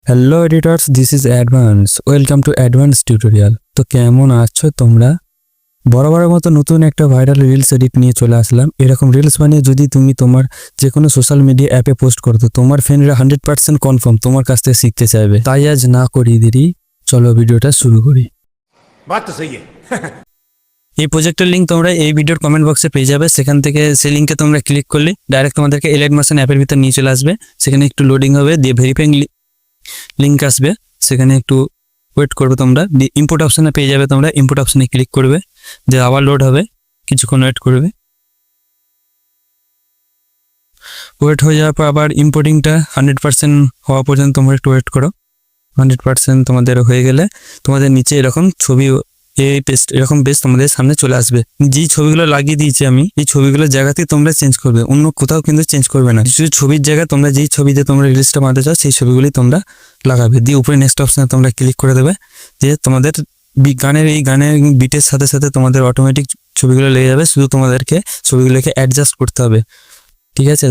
Hello editors, this is advance. Welcome to advance tutorial. তো কেমন আছো তোমরা? বরাবরের মতো নতুন একটা ভাইরাল রিলস এডিট নিয়ে চলে আসলাম। এরকম রিলস বানিয়ে যদি তুমি তোমার যে কোনো সোশ্যাল মিডিয়া অ্যাপে পোস্ট করো তো তোমার ফ্রেন্ডরা 100% কনফার্ম তোমার কাছ থেকে শিখতে চাইবে। তাই আজ না করি দেরি, চলো ভিডিওটা শুরু করি। बात तो सही है। এই প্রজেক্টের লিঙ্ক তোমরা এই ভিডিওর কমেন্ট বক্সে পেয়ে যাবে। সেখান থেকে সেই লিঙ্কে তোমরা ক্লিক করলে ডাইরেক্ট তোমাদেরকে এলাইট মোশন অ্যাপের ভিতর নিয়ে চলে আসবে। সেখানে একটু লোডিং হবে, দিয়ে ভেরিফাইং লিঙ্ক আসবে, সেখানে একটু ওয়েট করবে তোমরা। দিয়ে ইনপুট অপশানে পেয়ে যাবে, তোমরা ইনপুট অপশানে ক্লিক করবে, দিয়ে আবার লোড হবে, কিছুক্ষণ ওয়েট করবে। ওয়েট হয়ে যাওয়ার পর আবার ইম্পোর্টিংটা 100% হওয়া পর্যন্ত তোমরা একটু ওয়েট করো। 100% তোমাদের হয়ে গেলে তোমাদের নিচে এরকম ছবি, এই পেস্ট এরকম বেশ তোমাদের সামনে চলে আসবে। যেই ছবিগুলো লাগিয়ে দিয়েছি আমি, এই ছবিগুলোর জায়গাতেই তোমরা চেঞ্জ করবে, অন্য কোথাও কিন্তু চেঞ্জ করবে না। শুধু ছবির জায়গায় তোমরা যেই ছবিতে তোমরা রিলিজটা বানাতে চাও সেই ছবিগুলি তোমরা লাগাবে। দিয়ে উপরে নেক্সট অপশানে তোমরা ক্লিক করে দেবে। দিয়ে তোমাদের গানের বিটের সাথে সাথে তোমাদের অটোমেটিক ছবিগুলো লেগে যাবে। শুধু তোমাদেরকে ছবিগুলোকে অ্যাডজাস্ট করতে হবে, ঠিক আছে?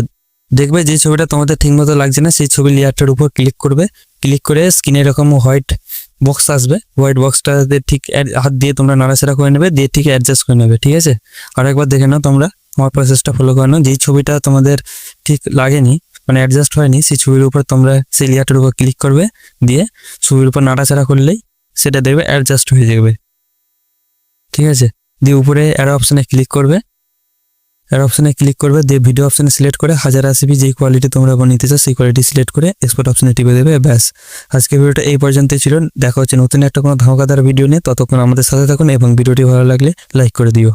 দেখবে যে ছবিটা তোমাদের ঠিকমতো লাগছে না, সেই ছবি লেয়ারটার উপর ক্লিক করবে। ক্লিক করে স্ক্রিনে এরকম হোয়াইট বক্স আসবে, হোয়াইট বক্সটাতে ঠিক হাত দিয়ে তোমরা নাড়াচাড়া করে নেবে, দিয়ে ঠিক অ্যাডজাস্ট করে নেবে, ঠিক আছে? আর একবার দেখে নাও, তোমরা আমার প্রসেসটা ফলো করে নাও। যেই ছবিটা তোমাদের ঠিক লাগেনি, মানে অ্যাডজাস্ট হয়নি, সেই ছবির উপর তোমরা সেই লেয়ারটার উপর ক্লিক করবে, দিয়ে ছবির উপর নাড়াচাড়া করলেই সেটা দেখবে অ্যাডজাস্ট হয়ে যাবে, ঠিক আছে? দিয়ে উপরে অ্যারো অপশানে ক্লিক করবে, দিয়ে ভিডিও অপশানে সিলেক্ট করে 1080p যেই কোয়ালিটি তোমরা বানাইতে চাও সেই কোয়ালিটি সিলেক্ট করে এক্সপোর্ট অপশানে টিপে দেবে, ব্যাস। আজকে ভিডিওটা এই পর্যন্তই ছিল। দেখা হচ্ছে নতুন একটা কোনো ধামাকাদার ভিডিও নিয়ে। ততক্ষণ আমাদের সাথে থাকুন এবং ভিডিওটি ভালো লাগলে লাইক করে দিও।